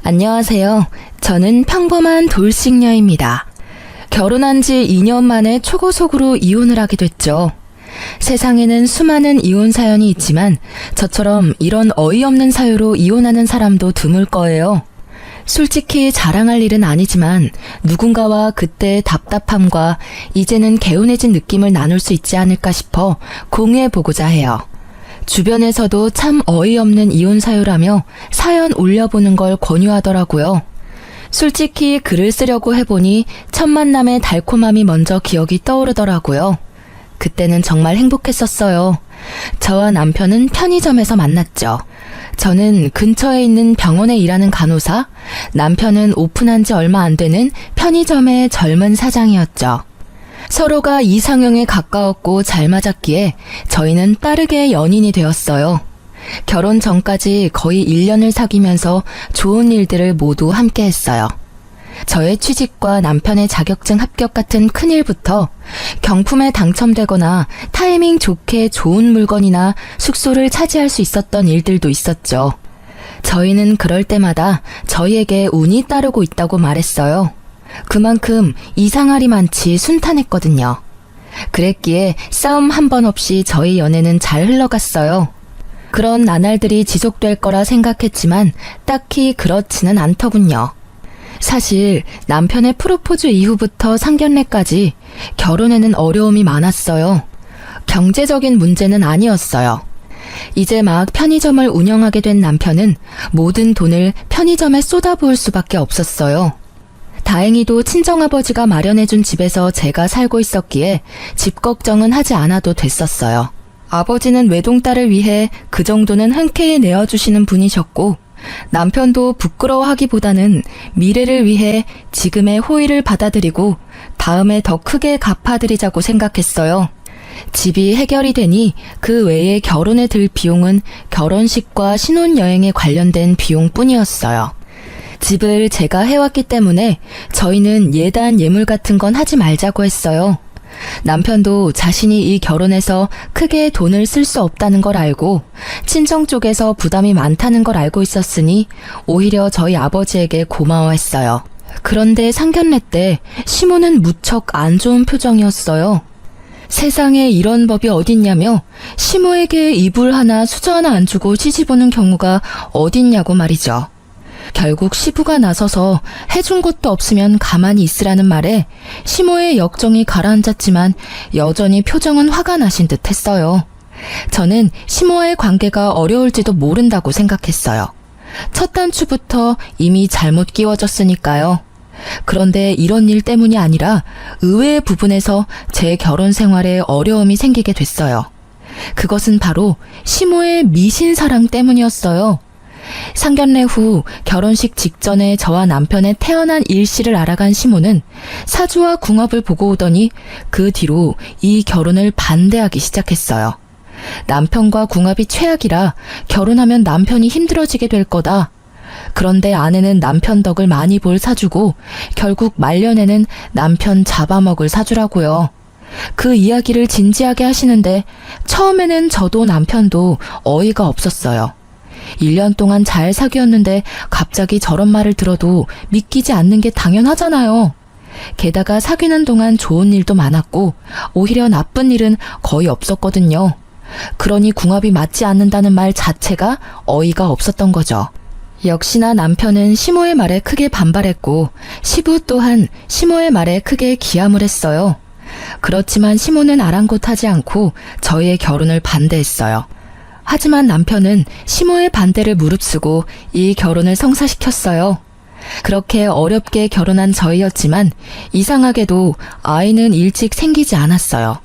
안녕하세요. 저는 평범한 돌싱녀입니다. 결혼한 지 2년 만에 초고속으로 이혼을 하게 됐죠. 세상에는 수많은 이혼 사연이 있지만 저처럼 이런 어이없는 사유로 이혼하는 사람도 드물 거예요. 솔직히 자랑할 일은 아니지만 누군가와 그때의 답답함과 이제는 개운해진 느낌을 나눌 수 있지 않을까 싶어 공유해보고자 해요. 주변에서도 참 어이없는 이혼 사유라며 사연 올려보는 걸 권유하더라고요. 솔직히 글을 쓰려고 해보니 첫 만남의 달콤함이 먼저 기억이 떠오르더라고요. 그때는 정말 행복했었어요. 저와 남편은 편의점에서 만났죠. 저는 근처에 있는 병원에 일하는 간호사, 남편은 오픈한 지 얼마 안 되는 편의점의 젊은 사장이었죠. 서로가 이상형에 가까웠고 잘 맞았기에 저희는 빠르게 연인이 되었어요. 결혼 전까지 거의 1년을 사귀면서 좋은 일들을 모두 함께 했어요. 저의 취직과 남편의 자격증 합격 같은 큰일부터 경품에 당첨되거나 타이밍 좋게 좋은 물건이나 숙소를 차지할 수 있었던 일들도 있었죠. 저희는 그럴 때마다 저희에게 운이 따르고 있다고 말했어요. 그만큼 이상할이 많지 순탄했거든요. 그랬기에 싸움 한 번 없이 저희 연애는 잘 흘러갔어요. 그런 나날들이 지속될 거라 생각했지만 딱히 그렇지는 않더군요. 사실 남편의 프로포즈 이후부터 상견례까지 결혼에는 어려움이 많았어요. 경제적인 문제는 아니었어요. 이제 막 편의점을 운영하게 된 남편은 모든 돈을 편의점에 쏟아부을 수밖에 없었어요. 다행히도 친정아버지가 마련해준 집에서 제가 살고 있었기에 집 걱정은 하지 않아도 됐었어요. 아버지는 외동딸을 위해 그 정도는 흔쾌히 내어주시는 분이셨고 남편도 부끄러워하기보다는 미래를 위해 지금의 호의를 받아들이고 다음에 더 크게 갚아드리자고 생각했어요. 집이 해결이 되니 그 외에 결혼에 들 비용은 결혼식과 신혼여행에 관련된 비용뿐이었어요. 집을 제가 해왔기 때문에 저희는 예단 예물 같은 건 하지 말자고 했어요. 남편도 자신이 이 결혼에서 크게 돈을 쓸 수 없다는 걸 알고 친정 쪽에서 부담이 많다는 걸 알고 있었으니 오히려 저희 아버지에게 고마워했어요. 그런데 상견례 때 시모는 무척 안 좋은 표정이었어요. 세상에 이런 법이 어딨냐며 시모에게 이불 하나 수저 하나 안 주고 시집 오는 경우가 어딨냐고 말이죠. 결국 시부가 나서서 해준 것도 없으면 가만히 있으라는 말에 시모의 역정이 가라앉았지만 여전히 표정은 화가 나신 듯 했어요. 저는 시모와의 관계가 어려울지도 모른다고 생각했어요. 첫 단추부터 이미 잘못 끼워졌으니까요. 그런데 이런 일 때문이 아니라 의외의 부분에서 제 결혼 생활에 어려움이 생기게 됐어요. 그것은 바로 시모의 미신사랑 때문이었어요. 상견례 후 결혼식 직전에 저와 남편의 태어난 일시를 알아간 시모는 사주와 궁합을 보고 오더니 그 뒤로 이 결혼을 반대하기 시작했어요. 남편과 궁합이 최악이라 결혼하면 남편이 힘들어지게 될 거다. 그런데 아내는 남편 덕을 많이 볼 사주고 결국 말년에는 남편 잡아먹을 사주라고요. 그 이야기를 진지하게 하시는데 처음에는 저도 남편도 어이가 없었어요. 1년 동안 잘 사귀었는데 갑자기 저런 말을 들어도 믿기지 않는 게 당연하잖아요. 게다가 사귀는 동안 좋은 일도 많았고 오히려 나쁜 일은 거의 없었거든요. 그러니 궁합이 맞지 않는다는 말 자체가 어이가 없었던 거죠. 역시나 남편은 시모의 말에 크게 반발했고 시부 또한 시모의 말에 크게 기함을 했어요. 그렇지만 시모는 아랑곳하지 않고 저희의 결혼을 반대했어요. 하지만 남편은 시모의 반대를 무릅쓰고 이 결혼을 성사시켰어요. 그렇게 어렵게 결혼한 저희였지만 이상하게도 아이는 일찍 생기지 않았어요.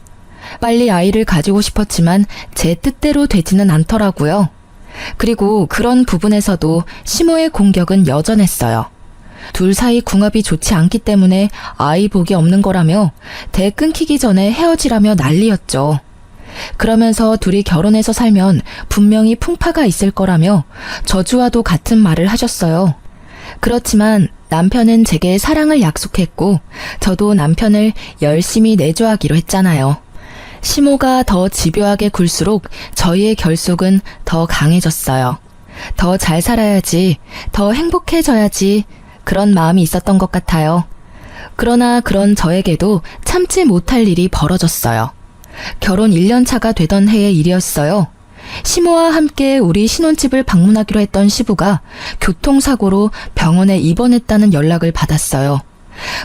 빨리 아이를 가지고 싶었지만 제 뜻대로 되지는 않더라고요. 그리고 그런 부분에서도 시모의 공격은 여전했어요. 둘 사이 궁합이 좋지 않기 때문에 아이 복이 없는 거라며 대 끊기기 전에 헤어지라며 난리였죠. 그러면서 둘이 결혼해서 살면 분명히 풍파가 있을 거라며 저주와도 같은 말을 하셨어요. 그렇지만 남편은 제게 사랑을 약속했고 저도 남편을 열심히 내조하기로 했잖아요. 시모가 더 집요하게 굴수록 저희의 결속은 더 강해졌어요. 더 잘 살아야지, 더 행복해져야지, 그런 마음이 있었던 것 같아요. 그러나 그런 저에게도 참지 못할 일이 벌어졌어요. 결혼 1년 차가 되던 해의 일이었어요. 시모와 함께 우리 신혼집을 방문하기로 했던 시부가 교통사고로 병원에 입원했다는 연락을 받았어요.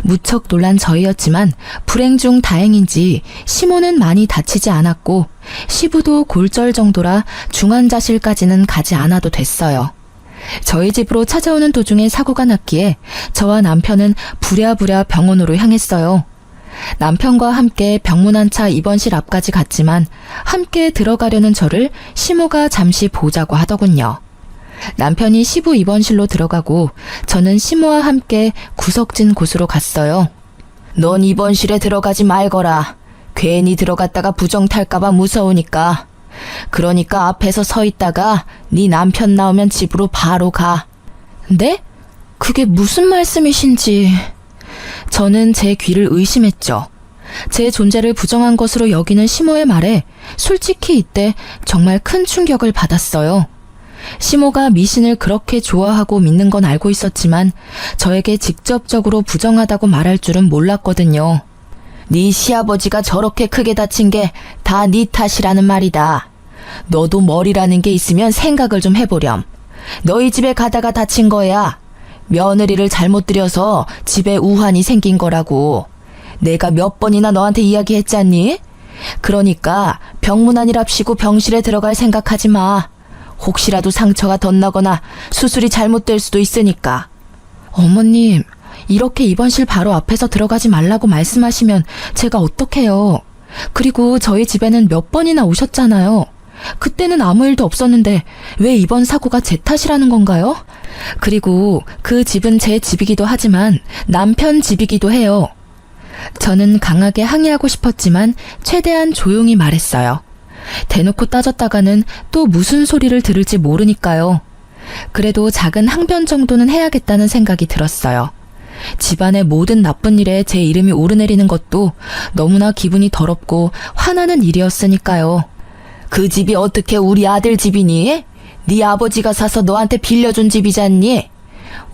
무척 놀란 저희였지만 불행 중 다행인지 시모는 많이 다치지 않았고 시부도 골절 정도라 중환자실까지는 가지 않아도 됐어요. 저희 집으로 찾아오는 도중에 사고가 났기에 저와 남편은 부랴부랴 병원으로 향했어요. 남편과 함께 병문안차 입원실 앞까지 갔지만 함께 들어가려는 저를 시모가 잠시 보자고 하더군요. 남편이 시부 입원실로 들어가고 저는 시모와 함께 구석진 곳으로 갔어요. 넌 입원실에 들어가지 말거라. 괜히 들어갔다가 부정 탈까봐 무서우니까. 그러니까 앞에서 서 있다가 네 남편 나오면 집으로 바로 가. 네? 그게 무슨 말씀이신지. 저는 제 귀를 의심했죠. 제 존재를 부정한 것으로 여기는 시모의 말에 솔직히 이때 정말 큰 충격을 받았어요. 시모가 미신을 그렇게 좋아하고 믿는 건 알고 있었지만 저에게 직접적으로 부정하다고 말할 줄은 몰랐거든요. 네 시아버지가 저렇게 크게 다친 게 다 네 탓이라는 말이다. 너도 머리라는 게 있으면 생각을 좀 해보렴. 너희 집에 가다가 다친 거야. 며느리를 잘못 들여서 집에 우환이 생긴 거라고. 내가 몇 번이나 너한테 이야기했잖니? 그러니까 병문안이랍시고 병실에 들어갈 생각하지 마. 혹시라도 상처가 덧나거나 수술이 잘못될 수도 있으니까. 어머님, 이렇게 입원실 바로 앞에서 들어가지 말라고 말씀하시면 제가 어떡해요. 그리고 저희 집에는 몇 번이나 오셨잖아요. 그때는 아무 일도 없었는데 왜 이번 사고가 제 탓이라는 건가요? 그리고 그 집은 제 집이기도 하지만 남편 집이기도 해요. 저는 강하게 항의하고 싶었지만 최대한 조용히 말했어요. 대놓고 따졌다가는 또 무슨 소리를 들을지 모르니까요. 그래도 작은 항변 정도는 해야겠다는 생각이 들었어요. 집안의 모든 나쁜 일에 제 이름이 오르내리는 것도 너무나 기분이 더럽고 화나는 일이었으니까요. 그 집이 어떻게 우리 아들 집이니? 네 아버지가 사서 너한테 빌려준 집이잖니?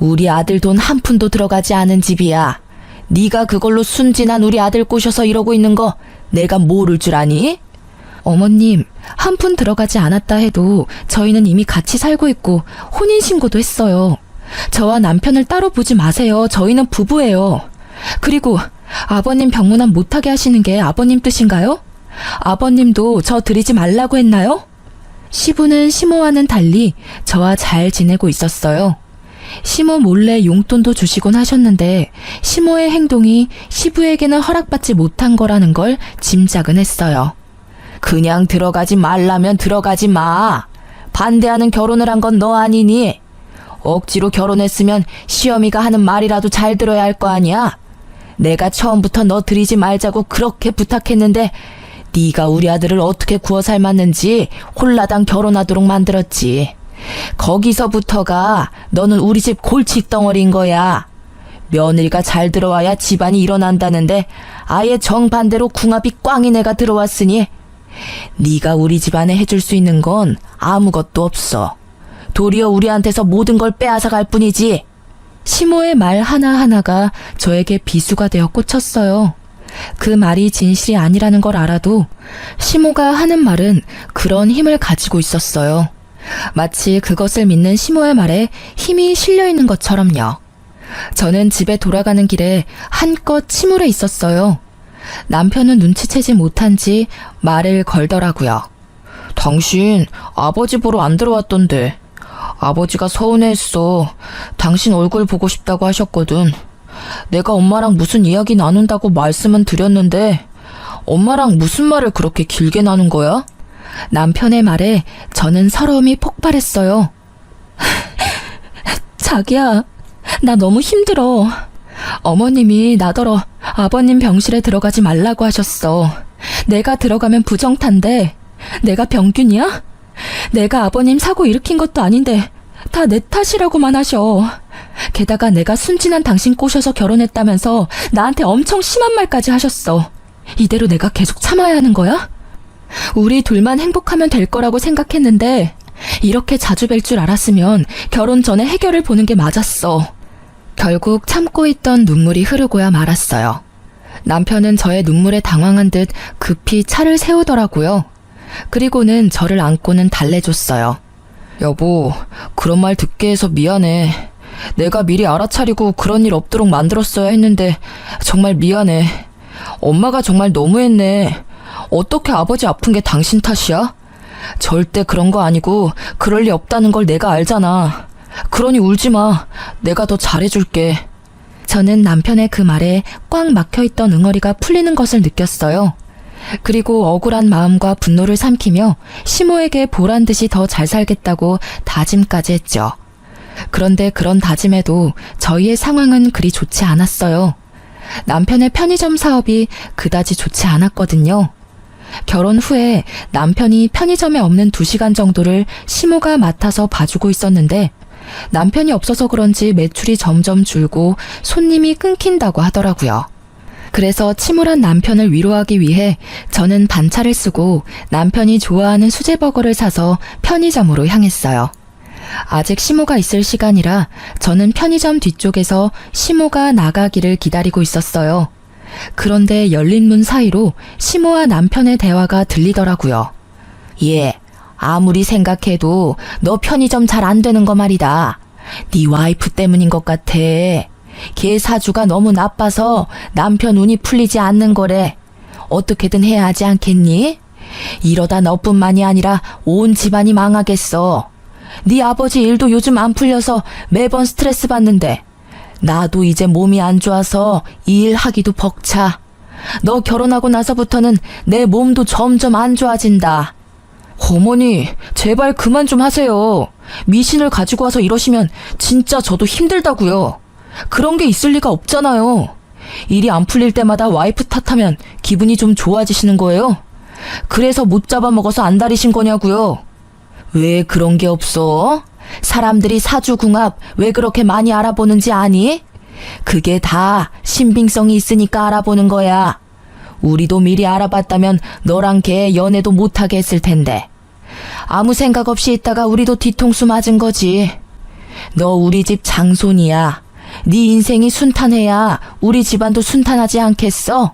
우리 아들 돈 한 푼도 들어가지 않은 집이야. 네가 그걸로 순진한 우리 아들 꼬셔서 이러고 있는 거 내가 모를 줄 아니? 어머님, 한 푼 들어가지 않았다 해도 저희는 이미 같이 살고 있고 혼인신고도 했어요. 저와 남편을 따로 보지 마세요. 저희는 부부예요. 그리고 아버님 병문안 못하게 하시는 게 아버님 뜻인가요? 아버님도 저 드리지 말라고 했나요? 시부는 시모와는 달리 저와 잘 지내고 있었어요. 시모 몰래 용돈도 주시곤 하셨는데 시모의 행동이 시부에게는 허락받지 못한 거라는 걸 짐작은 했어요. 그냥 들어가지 말라면 들어가지 마. 반대하는 결혼을 한 건 너 아니니? 억지로 결혼했으면 시어미가 하는 말이라도 잘 들어야 할 거 아니야? 내가 처음부터 너 들이지 말자고 그렇게 부탁했는데 네가 우리 아들을 어떻게 구워 삶았는지 홀라당 결혼하도록 만들었지. 거기서부터가 너는 우리 집 골칫덩어리인 거야. 며느리가 잘 들어와야 집안이 일어난다는데 아예 정반대로 궁합이 꽝인 애가 들어왔으니 네가 우리 집안에 해줄 수 있는 건 아무것도 없어. 도리어 우리한테서 모든 걸 빼앗아갈 뿐이지. 시모의 말 하나하나가 저에게 비수가 되어 꽂혔어요. 그 말이 진실이 아니라는 걸 알아도 시모가 하는 말은 그런 힘을 가지고 있었어요. 마치 그것을 믿는 시모의 말에 힘이 실려 있는 것처럼요. 저는 집에 돌아가는 길에 한껏 침울해 있었어요. 남편은 눈치채지 못한지 말을 걸더라고요. 당신 아버지 보러 안 들어왔던데. 아버지가 서운해했어. 당신 얼굴 보고 싶다고 하셨거든. 내가 엄마랑 무슨 이야기 나눈다고 말씀은 드렸는데 엄마랑 무슨 말을 그렇게 길게 나눈 거야? 남편의 말에 저는 서러움이 폭발했어요. 자기야, 나 너무 힘들어. 어머님이 나더러 아버님 병실에 들어가지 말라고 하셨어. 내가 들어가면 부정탄데 내가 병균이야? 내가 아버님 사고 일으킨 것도 아닌데 다 내 탓이라고만 하셔. 게다가 내가 순진한 당신 꼬셔서 결혼했다면서 나한테 엄청 심한 말까지 하셨어. 이대로 내가 계속 참아야 하는 거야? 우리 둘만 행복하면 될 거라고 생각했는데 이렇게 자주 뵐 줄 알았으면 결혼 전에 해결을 보는 게 맞았어. 결국 참고 있던 눈물이 흐르고야 말았어요. 남편은 저의 눈물에 당황한 듯 급히 차를 세우더라고요. 그리고는 저를 안고는 달래줬어요. 여보, 그런 말 듣게 해서 미안해. 내가 미리 알아차리고 그런 일 없도록 만들었어야 했는데 정말 미안해. 엄마가 정말 너무했네. 어떻게 아버지 아픈 게 당신 탓이야? 절대 그런 거 아니고 그럴 리 없다는 걸 내가 알잖아. 그러니 울지 마. 내가 더 잘해줄게. 저는 남편의 그 말에 꽉 막혀있던 응어리가 풀리는 것을 느꼈어요. 그리고 억울한 마음과 분노를 삼키며 시모에게 보란 듯이 더 잘 살겠다고 다짐까지 했죠. 그런데 그런 다짐에도 저희의 상황은 그리 좋지 않았어요. 남편의 편의점 사업이 그다지 좋지 않았거든요. 결혼 후에 남편이 편의점에 없는 2시간 정도를 시모가 맡아서 봐주고 있었는데 남편이 없어서 그런지 매출이 점점 줄고 손님이 끊긴다고 하더라고요. 그래서 침울한 남편을 위로하기 위해 저는 반차를 쓰고 남편이 좋아하는 수제버거를 사서 편의점으로 향했어요. 아직 시모가 있을 시간이라 저는 편의점 뒤쪽에서 시모가 나가기를 기다리고 있었어요. 그런데 열린 문 사이로 시모와 남편의 대화가 들리더라고요. 예, 아무리 생각해도 너 편의점 잘 안 되는 거 말이다. 네 와이프 때문인 것 같아. 걔 사주가 너무 나빠서 남편 운이 풀리지 않는 거래. 어떻게든 해야 하지 않겠니? 이러다 너뿐만이 아니라 온 집안이 망하겠어. 네 아버지 일도 요즘 안 풀려서 매번 스트레스 받는데 나도 이제 몸이 안 좋아서 이 일 하기도 벅차. 너 결혼하고 나서부터는 내 몸도 점점 안 좋아진다. 어머니, 제발 그만 좀 하세요. 미신을 가지고 와서 이러시면 진짜 저도 힘들다고요. 그런 게 있을 리가 없잖아요. 일이 안 풀릴 때마다 와이프 탓하면 기분이 좀 좋아지시는 거예요? 그래서 못 잡아먹어서 안달이신 거냐고요. 왜 그런 게 없어? 사람들이 사주궁합 왜 그렇게 많이 알아보는지 아니? 그게 다 신빙성이 있으니까 알아보는 거야. 우리도 미리 알아봤다면 너랑 걔 연애도 못하게 했을 텐데. 아무 생각 없이 있다가 우리도 뒤통수 맞은 거지. 너 우리 집 장손이야. 네 인생이 순탄해야 우리 집안도 순탄하지 않겠어?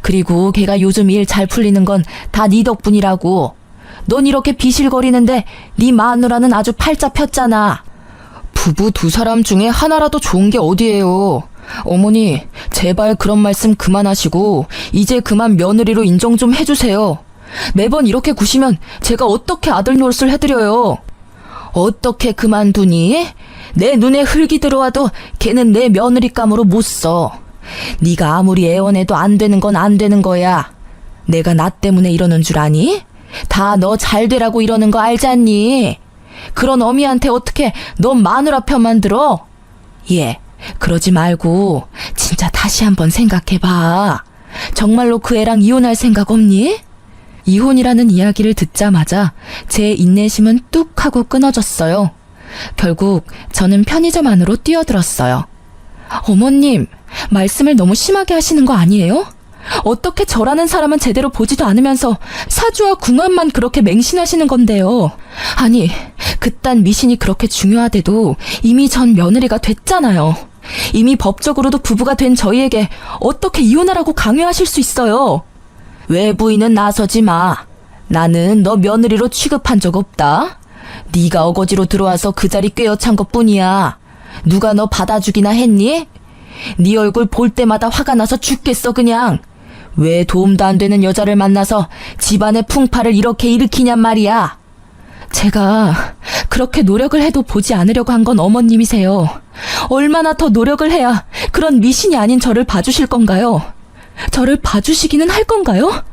그리고 걔가 요즘 일 잘 풀리는 건 다 네 덕분이라고. 넌 이렇게 비실거리는데 네 마누라는 아주 팔자 폈잖아. 부부 2사람 중에 하나라도 좋은 게 어디예요. 어머니, 제발 그런 말씀 그만하시고 이제 그만 며느리로 인정 좀 해주세요. 매번 이렇게 구시면 제가 어떻게 아들 노릇을 해드려요. 어떻게 그만두니? 내 눈에 흙이 들어와도 걔는 내 며느리감으로 못 써. 네가 아무리 애원해도 안 되는 건 안 되는 거야. 내가 나 때문에 이러는 줄 아니? 다 너 잘 되라고 이러는 거 알잖니? 그런 어미한테 어떻게 너 마누라 편만 들어? 예, 그러지 말고 진짜 다시 한번 생각해봐. 정말로 그 애랑 이혼할 생각 없니? 이혼이라는 이야기를 듣자마자 제 인내심은 뚝 하고 끊어졌어요. 결국 저는 편의점 안으로 뛰어들었어요. 어머님, 말씀을 너무 심하게 하시는 거 아니에요? 어떻게 저라는 사람은 제대로 보지도 않으면서 사주와 궁합만 그렇게 맹신하시는 건데요. 아니, 그딴 미신이 그렇게 중요하대도 이미 전 며느리가 됐잖아요. 이미 법적으로도 부부가 된 저희에게 어떻게 이혼하라고 강요하실 수 있어요? 외부인은 나서지 마. 나는 너 며느리로 취급한 적 없다. 네가 어거지로 들어와서 그 자리 꿰어찬 것뿐이야. 누가 너 받아주기나 했니? 네 얼굴 볼 때마다 화가 나서 죽겠어 그냥. 왜 도움도 안 되는 여자를 만나서 집안의 풍파를 이렇게 일으키냔 말이야. 제가 그렇게 노력을 해도 보지 않으려고 한 건 어머님이세요. 얼마나 더 노력을 해야 그런 미신이 아닌 저를 봐주실 건가요? 저를 봐주시기는 할 건가요?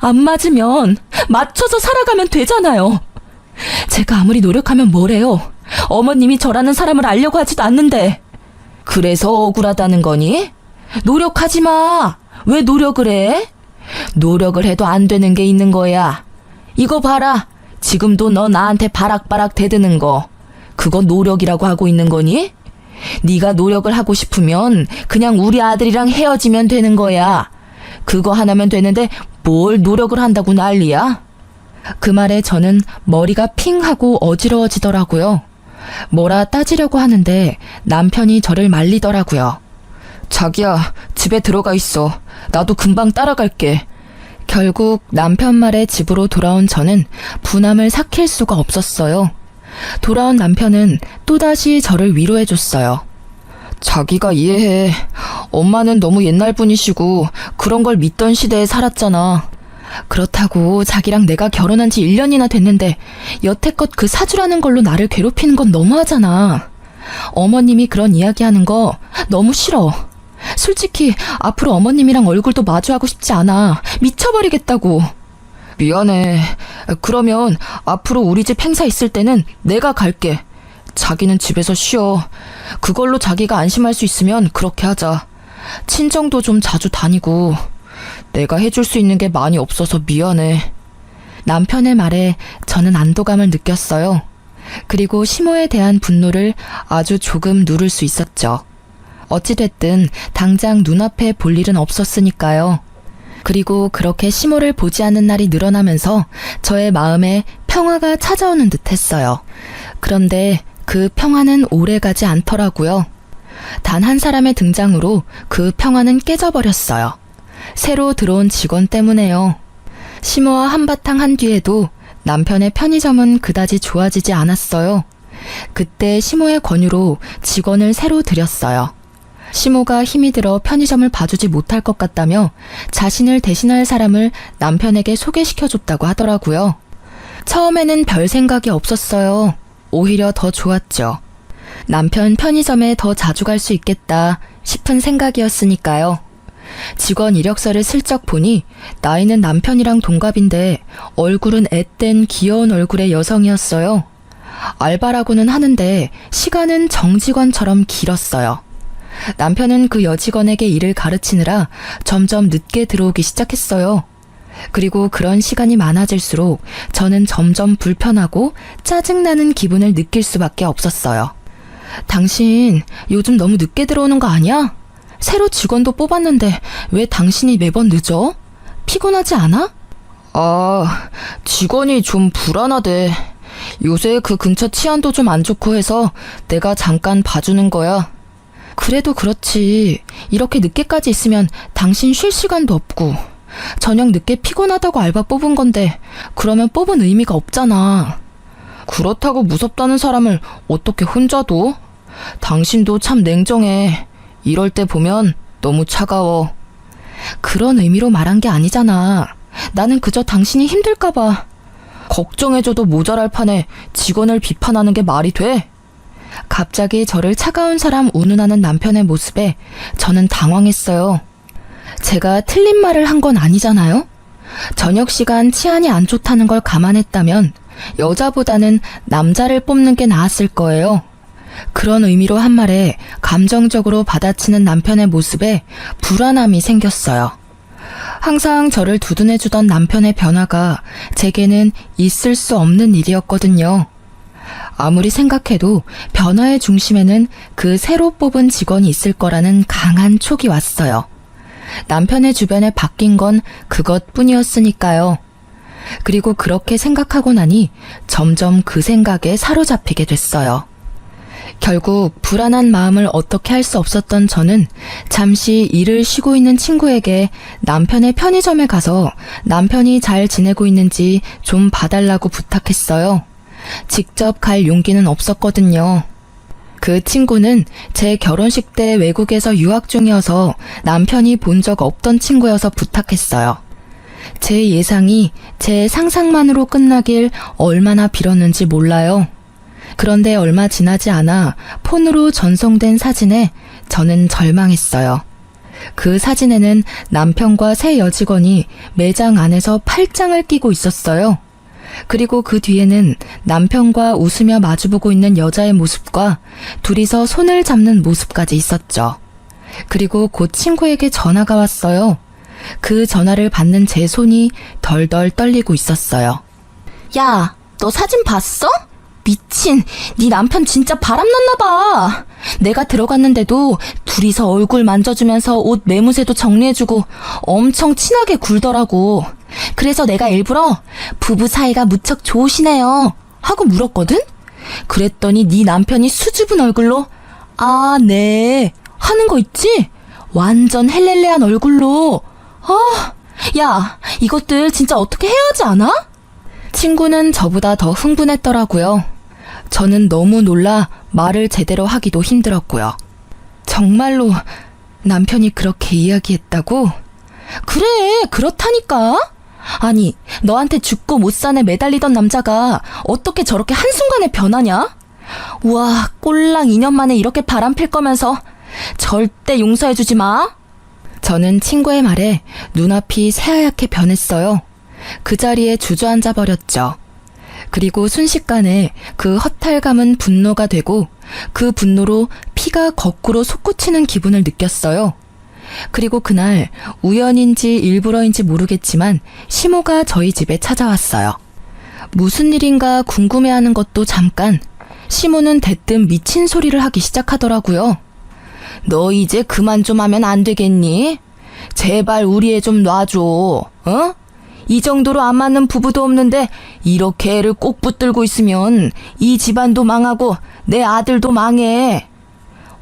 안 맞으면 맞춰서 살아가면 되잖아요. 제가 아무리 노력하면 뭐래요? 어머님이 저라는 사람을 알려고 하지도 않는데. 그래서 억울하다는 거니? 노력하지 마. 왜 노력을 해? 노력을 해도 안 되는 게 있는 거야. 이거 봐라. 지금도 너 나한테 바락바락 대드는 거. 그거 노력이라고 하고 있는 거니? 네가 노력을 하고 싶으면 그냥 우리 아들이랑 헤어지면 되는 거야. 그거 하나면 되는데 뭘 노력을 한다고 난리야? 그 말에 저는 머리가 핑 하고 어지러워지더라고요. 뭐라 따지려고 하는데 남편이 저를 말리더라고요. 자기야, 집에 들어가 있어. 나도 금방 따라갈게. 결국 남편 말에 집으로 돌아온 저는 분함을 삭힐 수가 없었어요. 돌아온 남편은 또다시 저를 위로해줬어요. 자기가 이해해. 엄마는 너무 옛날 분이시고 그런 걸 믿던 시대에 살았잖아. 그렇다고 자기랑 내가 결혼한 지 1년이나 됐는데 여태껏 그 사주라는 걸로 나를 괴롭히는 건 너무하잖아. 어머님이 그런 이야기하는 거 너무 싫어. 솔직히 앞으로 어머님이랑 얼굴도 마주하고 싶지 않아. 미쳐버리겠다고. 미안해. 그러면 앞으로 우리 집 행사 있을 때는 내가 갈게. 자기는 집에서 쉬어. 그걸로 자기가 안심할 수 있으면 그렇게 하자. 친정도 좀 자주 다니고. 내가 해줄 수 있는 게 많이 없어서 미안해. 남편의 말에 저는 안도감을 느꼈어요. 그리고 시모에 대한 분노를 아주 조금 누를 수 있었죠. 어찌됐든 당장 눈앞에 볼 일은 없었으니까요. 그리고 그렇게 시모를 보지 않는 날이 늘어나면서 저의 마음에 평화가 찾아오는 듯 했어요. 그런데 그 평화는 오래가지 않더라고요. 단 한 사람의 등장으로 그 평화는 깨져버렸어요. 새로 들어온 직원 때문에요. 시모와 한바탕 한 뒤에도 남편의 편의점은 그다지 좋아지지 않았어요. 그때 시모의 권유로 직원을 새로 들였어요. 시모가 힘이 들어 편의점을 봐주지 못할 것 같다며 자신을 대신할 사람을 남편에게 소개시켜줬다고 하더라고요. 처음에는 별 생각이 없었어요. 오히려 더 좋았죠. 남편 편의점에 더 자주 갈 수 있겠다 싶은 생각이었으니까요. 직원 이력서를 슬쩍 보니 나이는 남편이랑 동갑인데 얼굴은 앳된 귀여운 얼굴의 여성이었어요. 알바라고는 하는데 시간은 정직원처럼 길었어요. 남편은 그 여직원에게 일을 가르치느라 점점 늦게 들어오기 시작했어요. 그리고 그런 시간이 많아질수록 저는 점점 불편하고 짜증나는 기분을 느낄 수밖에 없었어요. 당신 요즘 너무 늦게 들어오는 거 아니야? 새로 직원도 뽑았는데 왜 당신이 매번 늦어? 피곤하지 않아? 아, 직원이 좀 불안하대. 요새 그 근처 치안도 좀 안 좋고 해서 내가 잠깐 봐주는 거야. 그래도 그렇지. 이렇게 늦게까지 있으면 당신 쉴 시간도 없고. 저녁 늦게 피곤하다고 알바 뽑은 건데 그러면 뽑은 의미가 없잖아. 그렇다고 무섭다는 사람을 어떻게 혼자 둬? 당신도 참 냉정해. 이럴 때 보면 너무 차가워. 그런 의미로 말한 게 아니잖아. 나는 그저 당신이 힘들까봐. 걱정해줘도 모자랄 판에 직원을 비판하는 게 말이 돼? 갑자기 저를 차가운 사람 운운하는 남편의 모습에 저는 당황했어요. 제가 틀린 말을 한 건 아니잖아요? 저녁 시간 치안이 안 좋다는 걸 감안했다면 여자보다는 남자를 뽑는 게 나았을 거예요. 그런 의미로 한 말에 감정적으로 받아치는 남편의 모습에 불안함이 생겼어요. 항상 저를 두둔해주던 남편의 변화가 제게는 있을 수 없는 일이었거든요. 아무리 생각해도 변화의 중심에는 그 새로 뽑은 직원이 있을 거라는 강한 촉이 왔어요. 남편의 주변에 바뀐 건 그것뿐이었으니까요. 그리고 그렇게 생각하고 나니 점점 그 생각에 사로잡히게 됐어요. 결국 불안한 마음을 어떻게 할 수 없었던 저는 잠시 일을 쉬고 있는 친구에게 남편의 편의점에 가서 남편이 잘 지내고 있는지 좀 봐달라고 부탁했어요. 직접 갈 용기는 없었거든요. 그 친구는 제 결혼식 때 외국에서 유학 중이어서 남편이 본 적 없던 친구여서 부탁했어요. 제 예상이 제 상상만으로 끝나길 얼마나 빌었는지 몰라요. 그런데 얼마 지나지 않아 폰으로 전송된 사진에 저는 절망했어요. 그 사진에는 남편과 새 여직원이 매장 안에서 팔짱을 끼고 있었어요. 그리고 그 뒤에는 남편과 웃으며 마주보고 있는 여자의 모습과 둘이서 손을 잡는 모습까지 있었죠. 그리고 곧 친구에게 전화가 왔어요. 그 전화를 받는 제 손이 덜덜 떨리고 있었어요. 야, 너 사진 봤어? 미친, 네 남편 진짜 바람났나 봐. 내가 들어갔는데도 둘이서 얼굴 만져주면서 옷 매무새도 정리해주고 엄청 친하게 굴더라고. 그래서 내가 일부러 부부 사이가 무척 좋으시네요 하고 물었거든? 그랬더니 네 남편이 수줍은 얼굴로 아, 네 하는 거 있지? 완전 헬렐레한 얼굴로. 야, 이것들 진짜 어떻게 해야 하지 않아? 친구는 저보다 더 흥분했더라고요. 저는 너무 놀라 말을 제대로 하기도 힘들었고요. 정말로 남편이 그렇게 이야기했다고? 그래, 그렇다니까. 아니, 너한테 죽고 못 산에 매달리던 남자가 어떻게 저렇게 한순간에 변하냐? 우와, 꼴랑 2년 만에 이렇게 바람필 거면서 절대 용서해주지 마. 저는 친구의 말에 눈앞이 새하얗게 변했어요. 그 자리에 주저앉아 버렸죠. 그리고 순식간에 그 허탈감은 분노가 되고 그 분노로 피가 거꾸로 솟구치는 기분을 느꼈어요. 그리고 그날 우연인지 일부러인지 모르겠지만 시모가 저희 집에 찾아왔어요. 무슨 일인가 궁금해하는 것도 잠깐, 시모는 대뜸 미친 소리를 하기 시작하더라고요. 너 이제 그만 좀 하면 안 되겠니? 제발 우리 애 좀 놔줘. 어? 이 정도로 안 맞는 부부도 없는데 이렇게 애를 꼭 붙들고 있으면 이 집안도 망하고 내 아들도 망해.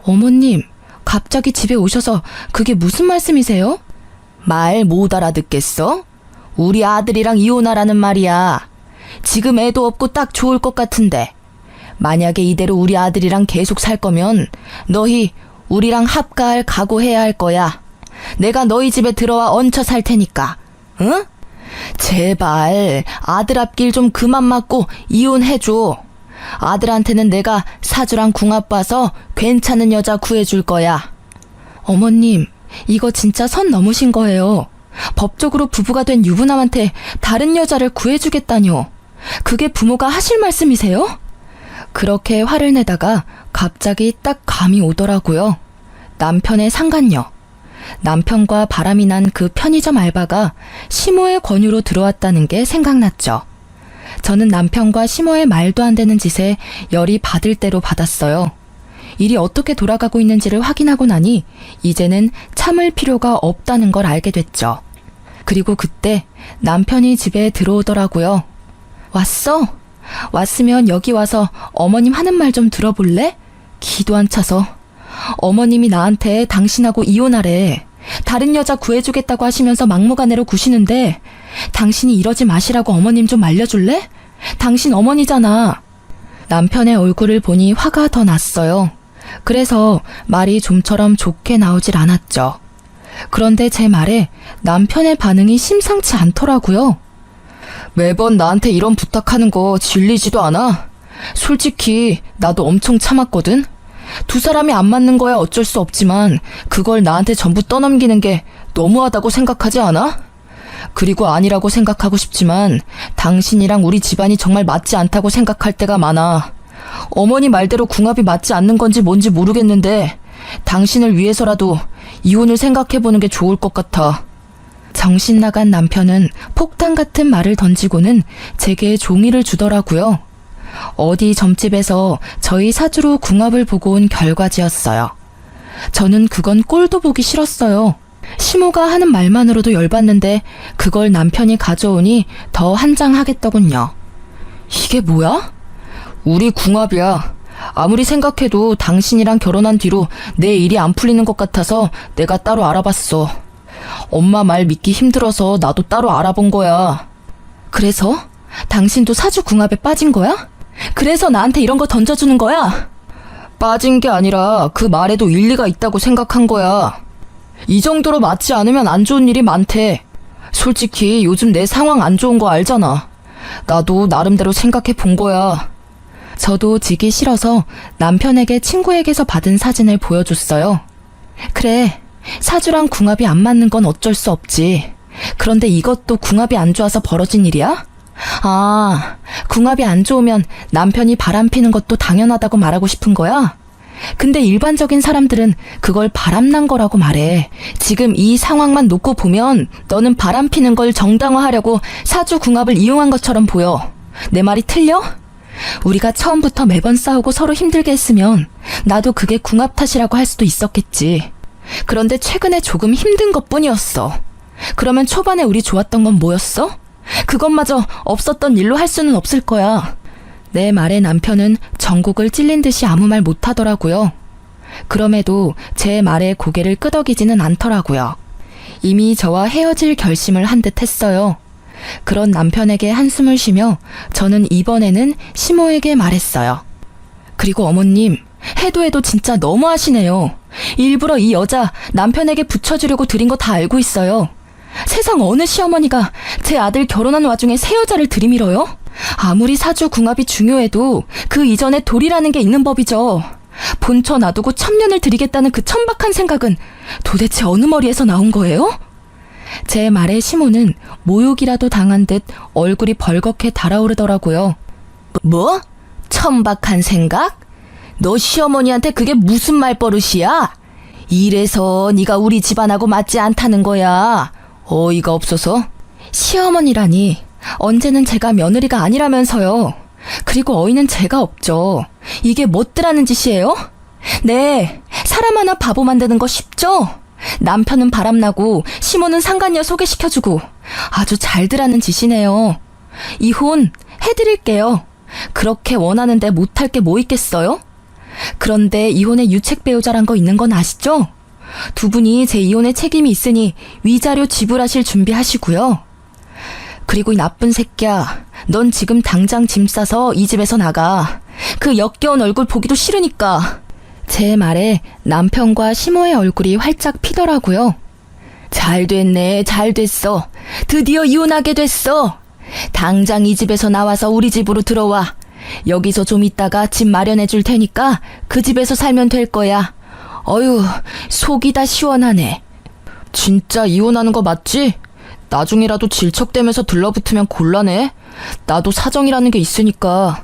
어머님, 갑자기 집에 오셔서 그게 무슨 말씀이세요? 말 못 알아듣겠어? 우리 아들이랑 이혼하라는 말이야. 지금 애도 없고 딱 좋을 것 같은데 만약에 이대로 우리 아들이랑 계속 살 거면 너희 우리랑 합가할 각오해야 할 거야. 내가 너희 집에 들어와 얹혀 살 테니까. 응? 제발 아들 앞길 좀 그만 맞고 이혼해줘. 아들한테는 내가 사주랑 궁합 봐서 괜찮은 여자 구해줄 거야. 어머님, 이거 진짜 선 넘으신 거예요. 법적으로 부부가 된 유부남한테 다른 여자를 구해주겠다뇨. 그게 부모가 하실 말씀이세요? 그렇게 화를 내다가 갑자기 딱 감이 오더라고요. 남편의 상간녀. 남편과 바람이 난 그 편의점 알바가 시모의 권유로 들어왔다는 게 생각났죠. 저는 남편과 시모의 말도 안 되는 짓에 열이 받을 대로 받았어요. 일이 어떻게 돌아가고 있는지를 확인하고 나니 이제는 참을 필요가 없다는 걸 알게 됐죠. 그리고 그때 남편이 집에 들어오더라고요. 왔어? 왔으면 여기 와서 어머님 하는 말 좀 들어볼래? 기도 안 차서. 어머님이 나한테 당신하고 이혼하래. 다른 여자 구해주겠다고 하시면서 막무가내로 구시는데 당신이 이러지 마시라고 어머님 좀 말려줄래? 당신 어머니잖아. 남편의 얼굴을 보니 화가 더 났어요. 그래서 말이 좀처럼 좋게 나오질 않았죠. 그런데 제 말에 남편의 반응이 심상치 않더라고요. 매번 나한테 이런 부탁하는 거 질리지도 않아? 솔직히 나도 엄청 참았거든? 두 사람이 안 맞는 거야 어쩔 수 없지만 그걸 나한테 전부 떠넘기는 게 너무하다고 생각하지 않아? 그리고 아니라고 생각하고 싶지만 당신이랑 우리 집안이 정말 맞지 않다고 생각할 때가 많아. 어머니 말대로 궁합이 맞지 않는 건지 뭔지 모르겠는데 당신을 위해서라도 이혼을 생각해보는 게 좋을 것 같아. 정신 나간 남편은 폭탄 같은 말을 던지고는 제게 종이를 주더라고요. 어디 점집에서 저희 사주로 궁합을 보고 온 결과지였어요. 저는 그건 꼴도 보기 싫었어요. 시모가 하는 말만으로도 열받는데 그걸 남편이 가져오니 더 한장하겠더군요. 이게 뭐야? 우리 궁합이야. 아무리 생각해도 당신이랑 결혼한 뒤로 내 일이 안 풀리는 것 같아서 내가 따로 알아봤어. 엄마 말 믿기 힘들어서 나도 따로 알아본 거야. 그래서? 당신도 사주 궁합에 빠진 거야? 그래서 나한테 이런 거 던져주는 거야? 빠진 게 아니라 그 말에도 일리가 있다고 생각한 거야. 이 정도로 맞지 않으면 안 좋은 일이 많대. 솔직히 요즘 내 상황 안 좋은 거 알잖아. 나도 나름대로 생각해 본 거야. 저도 지기 싫어서 남편에게 친구에게서 받은 사진을 보여줬어요. 그래, 사주랑 궁합이 안 맞는 건 어쩔 수 없지. 그런데 이것도 궁합이 안 좋아서 벌어진 일이야? 아, 궁합이 안 좋으면 남편이 바람피는 것도 당연하다고 말하고 싶은 거야? 근데 일반적인 사람들은 그걸 바람난 거라고 말해. 지금 이 상황만 놓고 보면 너는 바람피는 걸 정당화하려고 사주 궁합을 이용한 것처럼 보여. 내 말이 틀려? 우리가 처음부터 매번 싸우고 서로 힘들게 했으면 나도 그게 궁합 탓이라고 할 수도 있었겠지. 그런데 최근에 조금 힘든 것뿐이었어. 그러면 초반에 우리 좋았던 건 뭐였어? 그것마저 없었던 일로 할 수는 없을 거야. 내 말에 남편은 전곡을 찔린 듯이 아무 말 못하더라고요. 그럼에도 제 말에 고개를 끄덕이지는 않더라고요. 이미 저와 헤어질 결심을 한 듯 했어요. 그런 남편에게 한숨을 쉬며 저는 이번에는 시모에게 말했어요. 그리고 어머님, 해도 해도 진짜 너무하시네요. 일부러 이 여자 남편에게 붙여주려고 드린 거 다 알고 있어요. 세상 어느 시어머니가 제 아들 결혼한 와중에 새 여자를 들이밀어요? 아무리 사주 궁합이 중요해도 그 이전에 돌이라는 게 있는 법이죠. 본처 놔두고 천년을 드리겠다는 그 천박한 생각은 도대체 어느 머리에서 나온 거예요? 제 말에 시모는 모욕이라도 당한 듯 얼굴이 벌겋게 달아오르더라고요. 뭐? 천박한 생각? 너 시어머니한테 그게 무슨 말버릇이야? 이래서 네가 우리 집안하고 맞지 않다는 거야. 어이가 없어서. 시어머니라니, 언제는 제가 며느리가 아니라면서요. 그리고 어이는 제가 없죠. 이게 못들하는 짓이에요? 네, 사람 하나 바보 만드는 거 쉽죠? 남편은 바람나고 시모는 상간녀 소개시켜주고 아주 잘들하는 짓이네요. 이혼 해드릴게요. 그렇게 원하는데 못할 게 뭐 있겠어요? 그런데 이혼에 유책 배우자란 거 있는 건 아시죠? 두 분이 제 이혼에 책임이 있으니 위자료 지불하실 준비하시고요. 그리고 이 나쁜 새끼야, 넌 지금 당장 짐 싸서 이 집에서 나가. 그 역겨운 얼굴 보기도 싫으니까. 제 말에 남편과 시모의 얼굴이 활짝 피더라고요. 잘 됐네, 잘 됐어. 드디어 이혼하게 됐어. 당장 이 집에서 나와서 우리 집으로 들어와. 여기서 좀 있다가 집 마련해 줄 테니까 그 집에서 살면 될 거야. 어휴, 속이 다 시원하네. 진짜 이혼하는 거 맞지? 나중에라도 질척대면서 들러붙으면 곤란해. 나도 사정이라는 게 있으니까.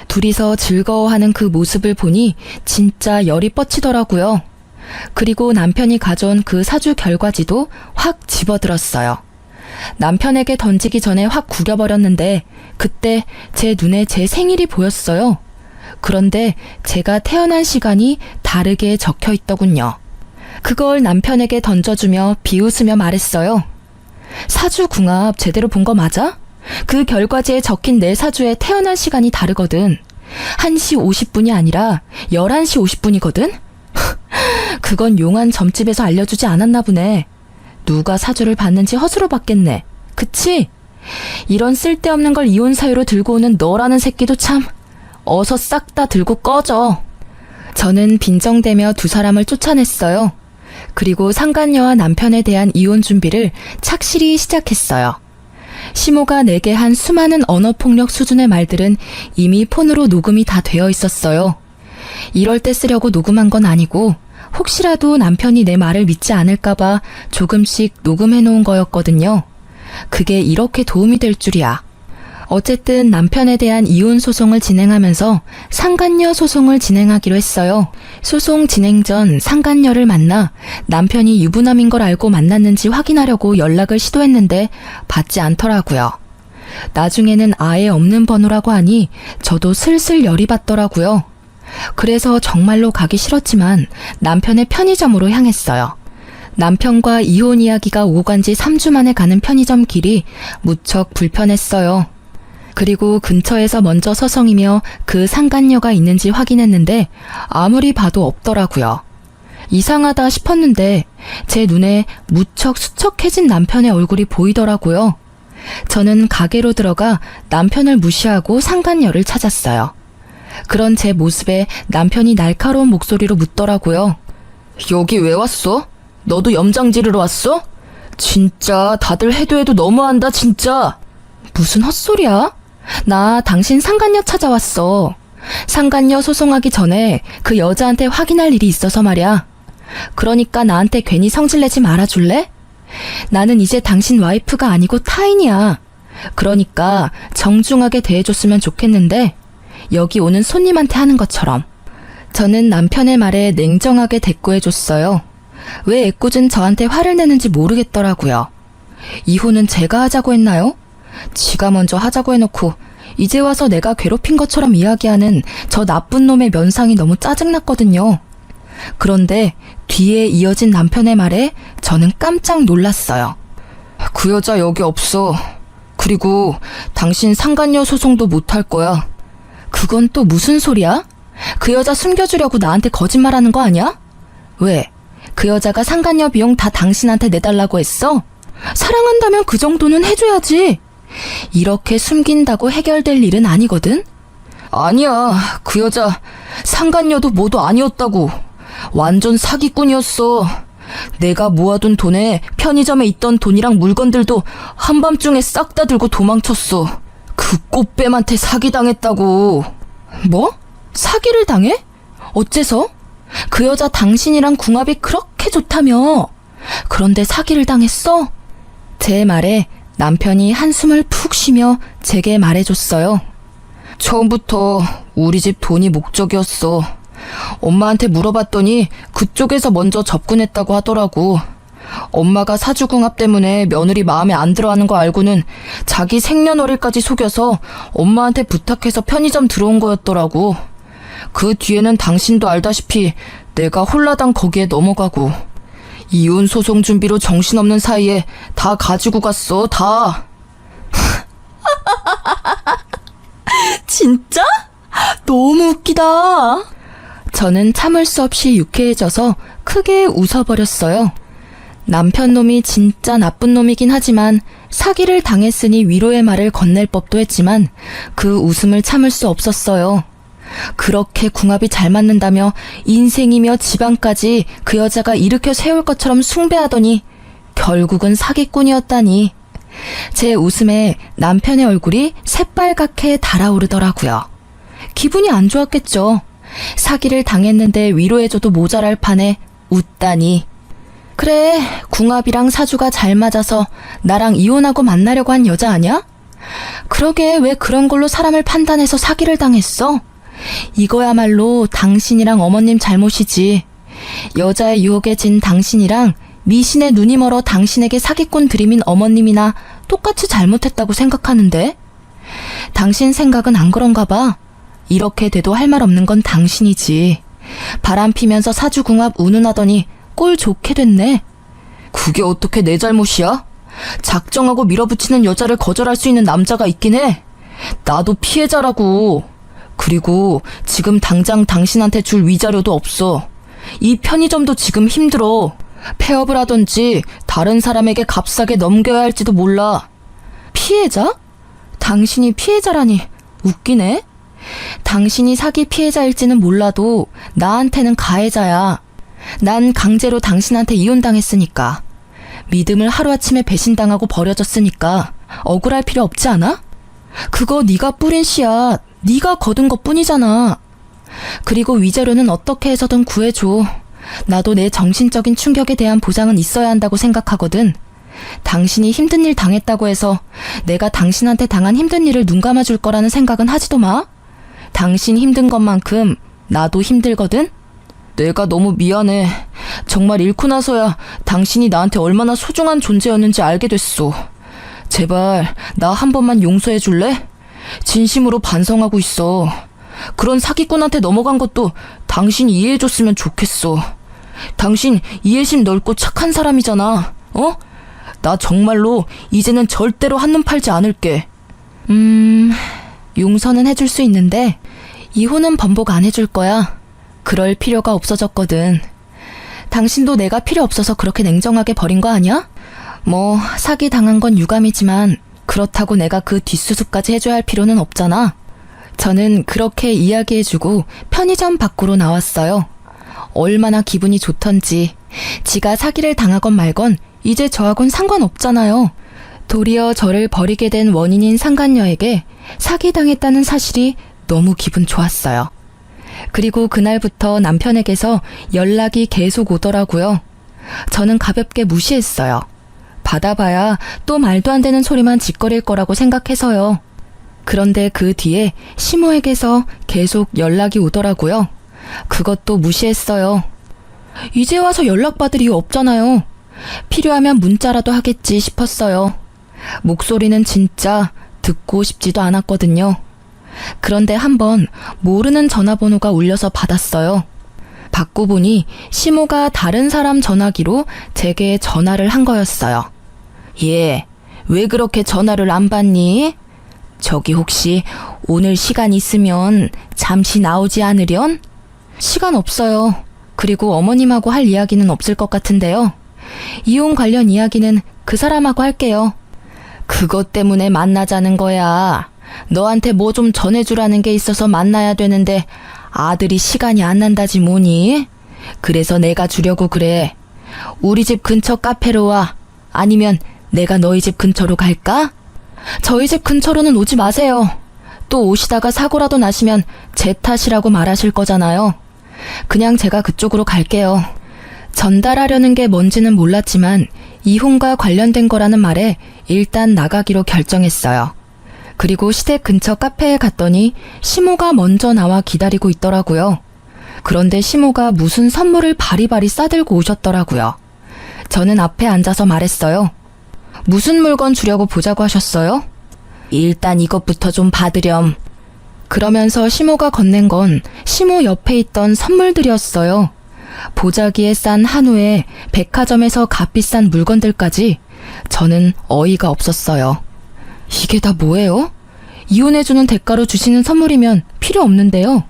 둘이서 즐거워하는 그 모습을 보니 진짜 열이 뻗치더라고요. 그리고 남편이 가져온 그 사주 결과지도 확 집어들었어요. 남편에게 던지기 전에 확 구겨버렸는데 그때 제 눈에 제 생일이 보였어요. 그런데 제가 태어난 시간이 다르게 적혀 있더군요. 그걸 남편에게 던져주며 비웃으며 말했어요. 사주 궁합 제대로 본 거 맞아? 그 결과지에 적힌 내 사주에 태어난 시간이 다르거든. 1시 50분이 아니라 11시 50분이거든? 그건 용한 점집에서 알려주지 않았나 보네. 누가 사주를 봤는지 허수로 봤겠네. 그치? 이런 쓸데없는 걸 이혼 사유로 들고 오는 너라는 새끼도 참. 어서 싹 다 들고 꺼져. 저는 빈정대며 두 사람을 쫓아냈어요. 그리고 상간녀와 남편에 대한 이혼 준비를 착실히 시작했어요. 시모가 내게 한 수많은 언어폭력 수준의 말들은 이미 폰으로 녹음이 다 되어 있었어요. 이럴 때 쓰려고 녹음한 건 아니고 혹시라도 남편이 내 말을 믿지 않을까봐 조금씩 녹음해 놓은 거였거든요. 그게 이렇게 도움이 될 줄이야. 어쨌든 남편에 대한 이혼 소송을 진행하면서 상간녀 소송을 진행하기로 했어요. 소송 진행 전 상간녀를 만나 남편이 유부남인 걸 알고 만났는지 확인하려고 연락을 시도했는데 받지 않더라고요. 나중에는 아예 없는 번호라고 하니 저도 슬슬 열이 받더라고요. 그래서 정말로 가기 싫었지만 남편의 편의점으로 향했어요. 남편과 이혼 이야기가 오고 간 지 3주 만에 가는 편의점 길이 무척 불편했어요. 그리고 근처에서 먼저 서성이며 그 상간녀가 있는지 확인했는데 아무리 봐도 없더라고요. 이상하다 싶었는데 제 눈에 무척 수척해진 남편의 얼굴이 보이더라고요. 저는 가게로 들어가 남편을 무시하고 상간녀를 찾았어요. 그런 제 모습에 남편이 날카로운 목소리로 묻더라고요. 여기 왜 왔어? 너도 염장 지르러 왔어? 진짜 다들 해도 해도 너무한다 진짜. 무슨 헛소리야? 나 당신 상간녀 찾아왔어. 상간녀 소송하기 전에 그 여자한테 확인할 일이 있어서 말이야. 그러니까 나한테 괜히 성질내지 말아줄래? 나는 이제 당신 와이프가 아니고 타인이야. 그러니까 정중하게 대해줬으면 좋겠는데 여기 오는 손님한테 하는 것처럼. 저는 남편의 말에 냉정하게 대꾸해줬어요. 왜 애꿎은 저한테 화를 내는지 모르겠더라고요. 이혼은 제가 하자고 했나요? 지가 먼저 하자고 해놓고 이제 와서 내가 괴롭힌 것처럼 이야기하는 저 나쁜 놈의 면상이 너무 짜증났거든요. 그런데 뒤에 이어진 남편의 말에 저는 깜짝 놀랐어요. 그 여자 여기 없어. 그리고 당신 상간녀 소송도 못할 거야. 그건 또 무슨 소리야? 그 여자 숨겨주려고 나한테 거짓말하는 거 아니야? 왜? 그 여자가 상간녀 비용 다 당신한테 내달라고 했어? 사랑한다면 그 정도는 해줘야지. 이렇게 숨긴다고 해결될 일은 아니거든? 아니야. 그 여자 상간녀도 뭐도 아니었다고. 완전 사기꾼이었어. 내가 모아둔 돈에 편의점에 있던 돈이랑 물건들도 한밤중에 싹 다 들고 도망쳤어. 그 꽃뱀한테 사기당했다고. 뭐? 사기를 당해? 어째서? 그 여자 당신이랑 궁합이 그렇게 좋다며. 그런데 사기를 당했어? 제 말에 남편이 한숨을 푹 쉬며 제게 말해줬어요. 처음부터 우리 집 돈이 목적이었어. 엄마한테 물어봤더니 그쪽에서 먼저 접근했다고 하더라고. 엄마가 사주궁합 때문에 며느리 마음에 안 들어하는 거 알고는 자기 생년월일까지 속여서 엄마한테 부탁해서 편의점 들어온 거였더라고. 그 뒤에는 당신도 알다시피 내가 홀라당 거기에 넘어가고 이혼 소송 준비로 정신없는 사이에 다 가지고 갔어, 다. 진짜? 너무 웃기다. 저는 참을 수 없이 유쾌해져서 크게 웃어버렸어요. 남편 놈이 진짜 나쁜 놈이긴 하지만 사기를 당했으니 위로의 말을 건넬 법도 했지만 그 웃음을 참을 수 없었어요. 그렇게 궁합이 잘 맞는다며 인생이며 집안까지 그 여자가 일으켜 세울 것처럼 숭배하더니 결국은 사기꾼이었다니. 제 웃음에 남편의 얼굴이 새빨갛게 달아오르더라고요. 기분이 안 좋았겠죠. 사기를 당했는데 위로해줘도 모자랄 판에 웃다니. 그래, 궁합이랑 사주가 잘 맞아서 나랑 이혼하고 만나려고 한 여자 아냐? 그러게 왜 그런 걸로 사람을 판단해서 사기를 당했어? 이거야말로 당신이랑 어머님 잘못이지. 여자의 유혹에 진 당신이랑 미신의 눈이 멀어 당신에게 사기꾼 들이민 어머님이나 똑같이 잘못했다고 생각하는데? 당신 생각은 안 그런가 봐. 이렇게 돼도 할 말 없는 건 당신이지. 바람 피면서 사주궁합 운운하더니 꼴 좋게 됐네. 그게 어떻게 내 잘못이야? 작정하고 밀어붙이는 여자를 거절할 수 있는 남자가 있긴 해. 나도 피해자라고. 그리고 지금 당장 당신한테 줄 위자료도 없어. 이 편의점도 지금 힘들어. 폐업을 하던지 다른 사람에게 값싸게 넘겨야 할지도 몰라. 피해자? 당신이 피해자라니 웃기네. 당신이 사기 피해자일지는 몰라도 나한테는 가해자야. 난 강제로 당신한테 이혼당했으니까. 믿음을 하루아침에 배신당하고 버려졌으니까 억울할 필요 없지 않아? 그거 네가 뿌린 씨앗, 네가 거둔 것뿐이잖아. 그리고 위자료는 어떻게 해서든 구해줘. 나도 내 정신적인 충격에 대한 보상은 있어야 한다고 생각하거든. 당신이 힘든 일 당했다고 해서 내가 당신한테 당한 힘든 일을 눈 감아줄 거라는 생각은 하지도 마. 당신 힘든 것만큼 나도 힘들거든. 내가 너무 미안해. 정말 잃고 나서야 당신이 나한테 얼마나 소중한 존재였는지 알게 됐어. 제발 나 한 번만 용서해 줄래? 진심으로 반성하고 있어. 그런 사기꾼한테 넘어간 것도 당신이 이해해줬으면 좋겠어. 당신 이해심 넓고 착한 사람이잖아. 어? 나 정말로 이제는 절대로 한눈 팔지 않을게. 용서는 해줄 수 있는데 이혼은 번복 안 해줄 거야. 그럴 필요가 없어졌거든. 당신도 내가 필요 없어서 그렇게 냉정하게 버린 거 아니야? 뭐 사기 당한 건 유감이지만 그렇다고 내가 그 뒷수습까지 해줘야 할 필요는 없잖아. 저는 그렇게 이야기해주고 편의점 밖으로 나왔어요. 얼마나 기분이 좋던지. 지가 사기를 당하건 말건 이제 저하고는 상관없잖아요. 도리어 저를 버리게 된 원인인 상간녀에게 사기당했다는 사실이 너무 기분 좋았어요. 그리고 그날부터 남편에게서 연락이 계속 오더라고요. 저는 가볍게 무시했어요. 받아봐야 또 말도 안 되는 소리만 짓거릴 거라고 생각해서요. 그런데 그 뒤에 시모에게서 계속 연락이 오더라고요. 그것도 무시했어요. 이제 와서 연락받을 이유 없잖아요. 필요하면 문자라도 하겠지 싶었어요. 목소리는 진짜 듣고 싶지도 않았거든요. 그런데 한번 모르는 전화번호가 울려서 받았어요. 받고 보니 시모가 다른 사람 전화기로 제게 전화를 한 거였어요. 예, 왜 그렇게 전화를 안 받니? 저기 혹시 오늘 시간 있으면 잠시 나오지 않으련? 시간 없어요. 그리고 어머님하고 할 이야기는 없을 것 같은데요. 이혼 관련 이야기는 그 사람하고 할게요. 그것 때문에 만나자는 거야. 너한테 뭐 좀 전해주라는 게 있어서 만나야 되는데 아들이 시간이 안 난다지 뭐니? 그래서 내가 주려고 그래. 우리 집 근처 카페로 와. 아니면 내가 너희 집 근처로 갈까? 저희 집 근처로는 오지 마세요. 또 오시다가 사고라도 나시면 제 탓이라고 말하실 거잖아요. 그냥 제가 그쪽으로 갈게요. 전달하려는 게 뭔지는 몰랐지만 이혼과 관련된 거라는 말에 일단 나가기로 결정했어요. 그리고 시댁 근처 카페에 갔더니 시모가 먼저 나와 기다리고 있더라고요. 그런데 시모가 무슨 선물을 바리바리 싸들고 오셨더라고요. 저는 앞에 앉아서 말했어요. 무슨 물건 주려고 보자고 하셨어요? 일단 이것부터 좀 받으렴. 그러면서 시모가 건넨 건 시모 옆에 있던 선물들이었어요. 보자기에 싼 한우에 백화점에서 값비싼 물건들까지. 저는 어이가 없었어요. 이게 다 뭐예요? 이혼해주는 대가로 주시는 선물이면 필요 없는데요.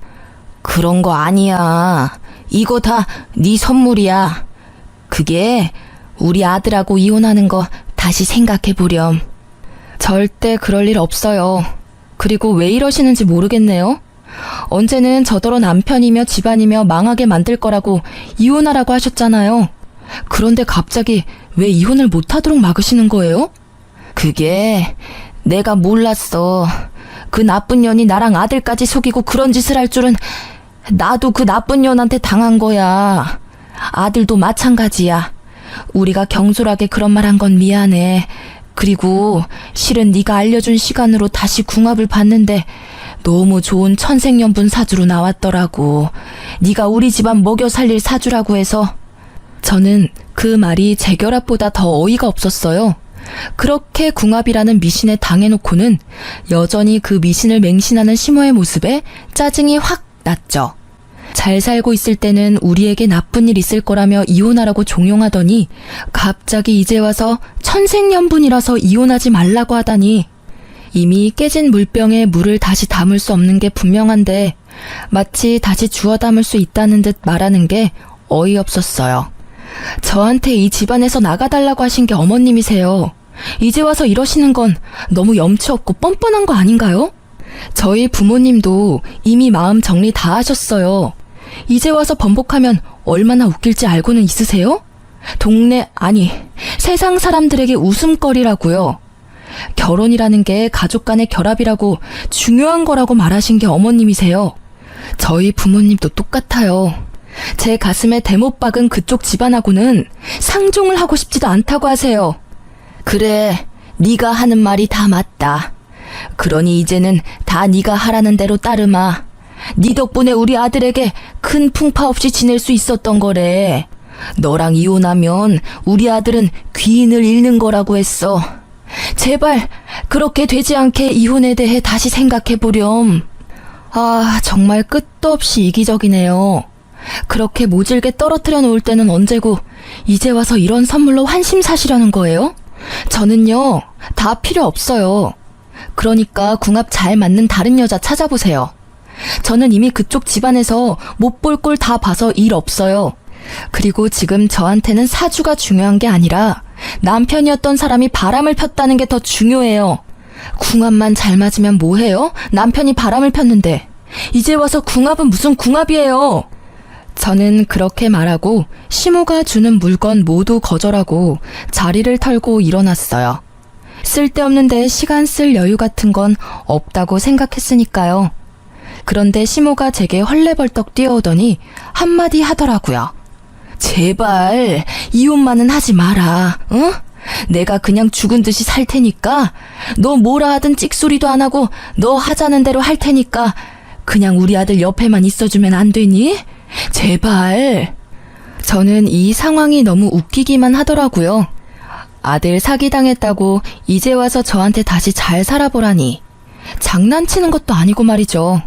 그런 거 아니야. 이거 다 네 선물이야. 그게 우리 아들하고 이혼하는 거 다시 생각해보렴. 절대 그럴 일 없어요. 그리고 왜 이러시는지 모르겠네요. 언제는 저더러 남편이며 집안이며 망하게 만들 거라고 이혼하라고 하셨잖아요. 그런데 갑자기 왜 이혼을 못하도록 막으시는 거예요? 그게 내가 몰랐어. 그 나쁜 년이 나랑 아들까지 속이고 그런 짓을 할 줄은. 나도 그 나쁜 년한테 당한 거야. 아들도 마찬가지야. 우리가 경솔하게 그런 말 한 건 미안해. 그리고 실은 네가 알려준 시간으로 다시 궁합을 봤는데 너무 좋은 천생연분 사주로 나왔더라고. 네가 우리 집안 먹여 살릴 사주라고 해서. 저는 그 말이 재결합보다 더 어이가 없었어요. 그렇게 궁합이라는 미신에 당해놓고는 여전히 그 미신을 맹신하는 시모의 모습에 짜증이 확 났죠. 잘 살고 있을 때는 우리에게 나쁜 일 있을 거라며 이혼하라고 종용하더니 갑자기 이제 와서 천생연분이라서 이혼하지 말라고 하다니. 이미 깨진 물병에 물을 다시 담을 수 없는 게 분명한데 마치 다시 주워 담을 수 있다는 듯 말하는 게 어이없었어요. 저한테 이 집안에서 나가달라고 하신 게 어머님이세요. 이제 와서 이러시는 건 너무 염치 없고 뻔뻔한 거 아닌가요? 저희 부모님도 이미 마음 정리 다 하셨어요. 이제 와서 번복하면 얼마나 웃길지 알고는 있으세요? 동네, 아니, 세상 사람들에게 웃음거리라고요. 결혼이라는 게 가족 간의 결합이라고 중요한 거라고 말하신 게 어머님이세요. 저희 부모님도 똑같아요. 제 가슴에 대못 박은 그쪽 집안하고는 상종을 하고 싶지도 않다고 하세요. 그래, 네가 하는 말이 다 맞다. 그러니 이제는 다 네가 하라는 대로 따르마. 네 덕분에 우리 아들에게 큰 풍파 없이 지낼 수 있었던 거래. 너랑 이혼하면 우리 아들은 귀인을 잃는 거라고 했어. 제발 그렇게 되지 않게 이혼에 대해 다시 생각해보렴. 아, 정말 끝도 없이 이기적이네요. 그렇게 모질게 떨어뜨려 놓을 때는 언제고 이제 와서 이런 선물로 환심 사시려는 거예요? 저는요, 다 필요 없어요. 그러니까 궁합 잘 맞는 다른 여자 찾아보세요. 저는 이미 그쪽 집안에서 못 볼 꼴 다 봐서 일 없어요. 그리고 지금 저한테는 사주가 중요한 게 아니라 남편이었던 사람이 바람을 폈다는 게 더 중요해요. 궁합만 잘 맞으면 뭐해요? 남편이 바람을 폈는데. 이제 와서 궁합은 무슨 궁합이에요? 저는 그렇게 말하고 시모가 주는 물건 모두 거절하고 자리를 털고 일어났어요. 쓸데없는데 시간 쓸 여유 같은 건 없다고 생각했으니까요. 그런데 시모가 제게 헐레벌떡 뛰어오더니 한마디 하더라고요. 제발 이혼만은 하지 마라. 응? 내가 그냥 죽은 듯이 살 테니까 너 뭐라 하든 찍소리도 안 하고 너 하자는 대로 할 테니까 그냥 우리 아들 옆에만 있어주면 안 되니? 제발. 저는 이 상황이 너무 웃기기만 하더라고요. 아들 사기당했다고 이제 와서 저한테 다시 잘 살아보라니. 장난치는 것도 아니고 말이죠.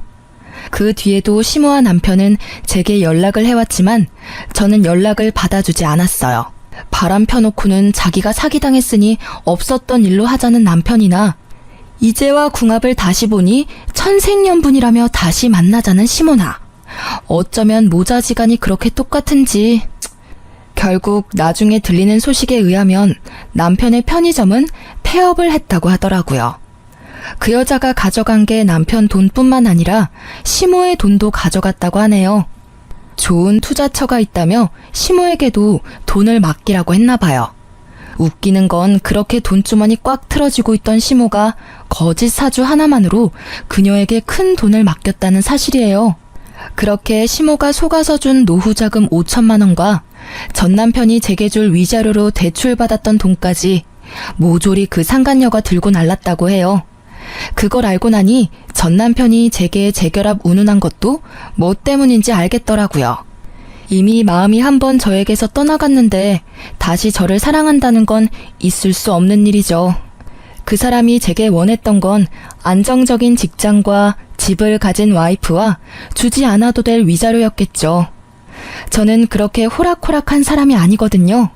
그 뒤에도 시모와 남편은 제게 연락을 해왔지만 저는 연락을 받아주지 않았어요. 바람 펴놓고는 자기가 사기당했으니 없었던 일로 하자는 남편이나 이제와 궁합을 다시 보니 천생연분이라며 다시 만나자는 시모나. 어쩌면 모자지간이 그렇게 똑같은지. 결국 나중에 들리는 소식에 의하면 남편의 편의점은 폐업을 했다고 하더라고요. 그 여자가 가져간 게 남편 돈뿐만 아니라 시모의 돈도 가져갔다고 하네요. 좋은 투자처가 있다며 시모에게도 돈을 맡기라고 했나 봐요. 웃기는 건 그렇게 돈주머니 꽉 틀어지고 있던 시모가 거짓 사주 하나만으로 그녀에게 큰 돈을 맡겼다는 사실이에요. 그렇게 시모가 속아서 준 노후자금 5천만 원과 전 남편이 제게 줄 위자료로 대출받았던 돈까지 모조리 그 상간녀가 들고 날랐다고 해요. 그걸 알고 나니 전 남편이 제게 재결합 운운한 것도 뭐 때문인지 알겠더라고요. 이미 마음이 한번 저에게서 떠나갔는데 다시 저를 사랑한다는 건 있을 수 없는 일이죠. 그 사람이 제게 원했던 건 안정적인 직장과 집을 가진 와이프와 주지 않아도 될 위자료였겠죠. 저는 그렇게 호락호락한 사람이 아니거든요.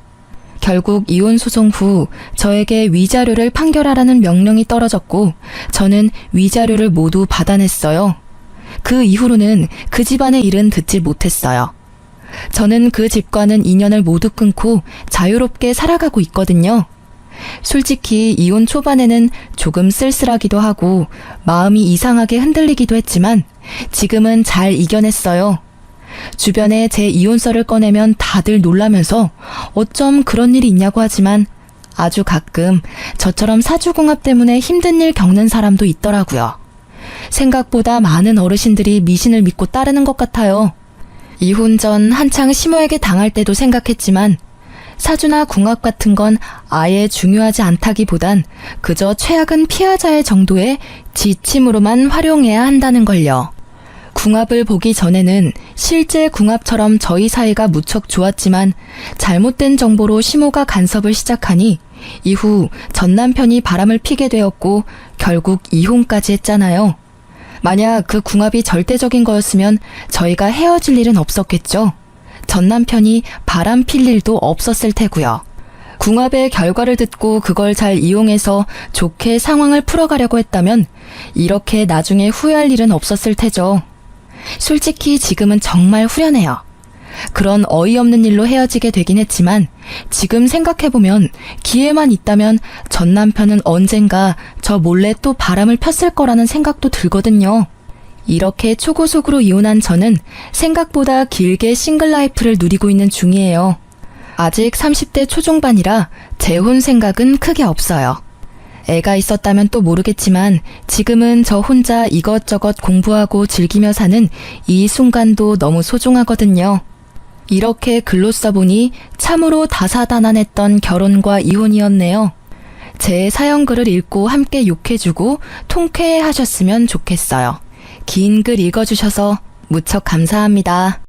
결국 이혼 소송 후 저에게 위자료를 판결하라는 명령이 떨어졌고 저는 위자료를 모두 받아냈어요. 그 이후로는 그 집안의 일은 듣지 못했어요. 저는 그 집과는 인연을 모두 끊고 자유롭게 살아가고 있거든요. 솔직히 이혼 초반에는 조금 쓸쓸하기도 하고 마음이 이상하게 흔들리기도 했지만 지금은 잘 이겨냈어요. 주변에 제 이혼설을 꺼내면 다들 놀라면서 어쩜 그런 일이 있냐고 하지만 아주 가끔 저처럼 사주궁합 때문에 힘든 일 겪는 사람도 있더라고요. 생각보다 많은 어르신들이 미신을 믿고 따르는 것 같아요. 이혼 전 한창 시모에게 당할 때도 생각했지만 사주나 궁합 같은 건 아예 중요하지 않다기보단 그저 최악은 피하자의 정도의 지침으로만 활용해야 한다는 걸요. 궁합을 보기 전에는 실제 궁합처럼 저희 사이가 무척 좋았지만 잘못된 정보로 시모가 간섭을 시작하니 이후 전 남편이 바람을 피게 되었고 결국 이혼까지 했잖아요. 만약 그 궁합이 절대적인 거였으면 저희가 헤어질 일은 없었겠죠. 전 남편이 바람 필 일도 없었을 테고요. 궁합의 결과를 듣고 그걸 잘 이용해서 좋게 상황을 풀어가려고 했다면 이렇게 나중에 후회할 일은 없었을 테죠. 솔직히 지금은 정말 후련해요. 그런 어이없는 일로 헤어지게 되긴 했지만 지금 생각해보면 기회만 있다면 전 남편은 언젠가 저 몰래 또 바람을 폈을 거라는 생각도 들거든요. 이렇게 초고속으로 이혼한 저는 생각보다 길게 싱글 라이프를 누리고 있는 중이에요. 아직 30대 초중반이라 재혼 생각은 크게 없어요. 애가 있었다면 또 모르겠지만 지금은 저 혼자 이것저것 공부하고 즐기며 사는 이 순간도 너무 소중하거든요. 이렇게 글로 써보니 참으로 다사다난했던 결혼과 이혼이었네요. 제 사연글을 읽고 함께 욕해주고 통쾌해하셨으면 좋겠어요. 긴 글 읽어주셔서 무척 감사합니다.